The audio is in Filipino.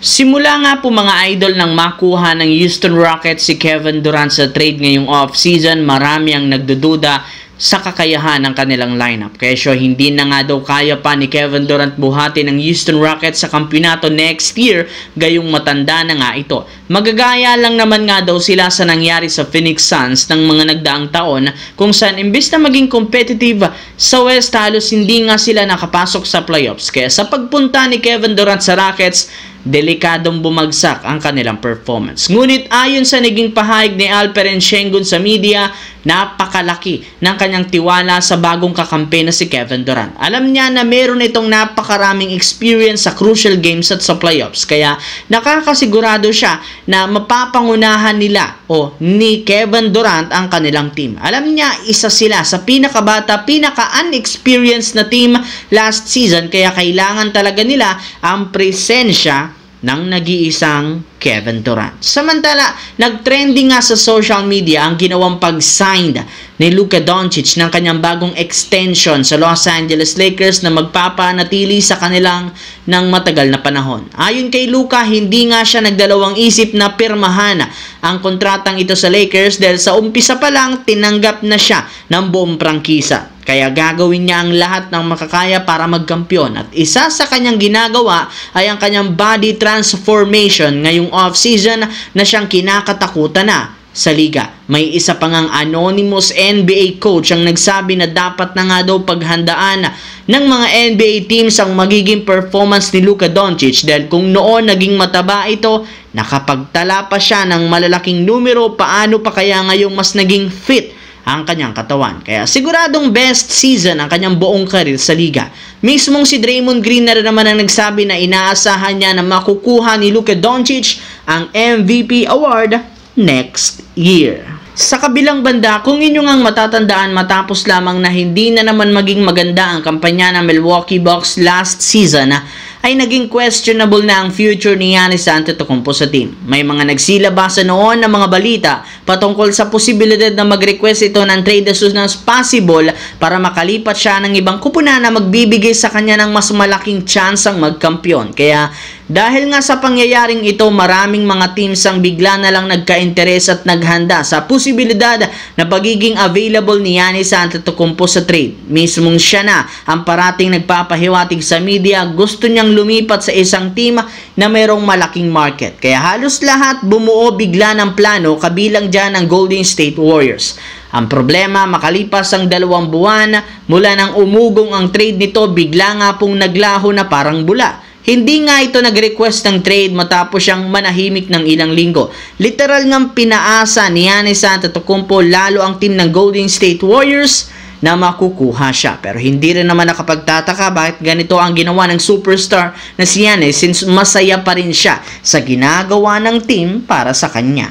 Simula nga po mga idol nang makuha ng Houston Rockets si Kevin Durant sa trade ngayong off-season, marami ang nagdududa sa kakayahan ng kanilang lineup. Kaya hindi na nga daw kaya pa ni Kevin Durant buhati ng Houston Rockets sa kampeonato next year, gayong matanda na nga ito. Magagaya lang naman nga daw sila sa nangyari sa Phoenix Suns ng mga nagdaang taon, kung saan imbis na maging competitive sa West, halos hindi nga sila nakapasok sa playoffs. Kaya sa pagpunta ni Kevin Durant sa Rockets, delikadong bumagsak ang kanilang performance. Ngunit ayon sa naging pahayag ni Alperen Sengun sa media, napakalaki ng kanyang tiwala sa bagong kakampi na si Kevin Durant. Alam niya na meron itong napakaraming experience sa crucial games at sa playoffs, kaya nakakasigurado siya na mapapangunahan nila o ni Kevin Durant ang kanilang team. Alam niya isa sila sa pinakabata, pinaka-unexperienced na team last season, kaya kailangan talaga nila ang presensya ng nag-iisang Kevin Durant. Samantala, nag-trending nga sa social media ang ginawang pag-sign ni Luka Doncic ng kanyang bagong extension sa Los Angeles Lakers na magpapanatili sa kanilang ng matagal na panahon. Ayon kay Luka, hindi nga siya nagdalawang isip na pirmahan ang kontratang ito sa Lakers dahil sa umpisa pa lang tinanggap na siya ng buong prangkisa. Kaya gagawin niya ang lahat ng makakaya para magkampiyon. At isa sa kanyang ginagawa ay ang kanyang body transformation ngayong off-season na siyang kinakatakutan na sa liga. May isa pang ang anonymous NBA coach ang nagsabi na dapat na nga daw paghandaan ng mga NBA teams ang magiging performance ni Luka Doncic dahil kung noon naging mataba ito, nakapagtala pa siya ng malalaking numero, paano pa kaya ngayong mas naging fit ang kanyang katawan. Kaya siguradong best season ang kanyang buong karir sa liga. Mismong si Draymond Green na rin naman ang nagsabi na inaasahan niya na makukuha ni Luka Doncic ang MVP award next year. Sa kabilang banda, kung inyo ngang matatandaan, matapos lamang na hindi na naman maging maganda ang kampanya ng Milwaukee Bucks last season, ay naging questionable na ang future ni Giannis Antetokounmpo sa team. May mga nagsilabasa noon ng mga balita patungkol sa posibilidad na mag-request ito ng trade as soon as possible para makalipat siya ng ibang kupunan na magbibigay sa kanya ng mas malaking chance ang magkampiyon. Kaya dahil nga sa pangyayaring ito, maraming mga teams ang bigla na lang nagka-interes at naghanda sa posibilidad na pagiging available ni Giannis Antetokounmpo sa trade. Mismong siya na ang parating nagpapahiwatig sa media, gusto niyang lumipat sa isang team na mayroong malaking market. Kaya halos lahat bumuo bigla ng plano, kabilang dyan ang Golden State Warriors. Ang problema, makalipas ang 2 buwan mula nang umugong ang trade nito, bigla nga pong naglaho na parang bula. Hindi nga ito nag-request ng trade matapos siyang manahimik ng ilang linggo. Literal ngang pinaasa ni Giannis Antetokounmpo lalo ang team ng Golden State Warriors na makukuha siya. Pero hindi rin naman nakapagtataka bakit ganito ang ginawa ng superstar na si Giannis, since masaya pa rin siya sa ginagawa ng team para sa kanya.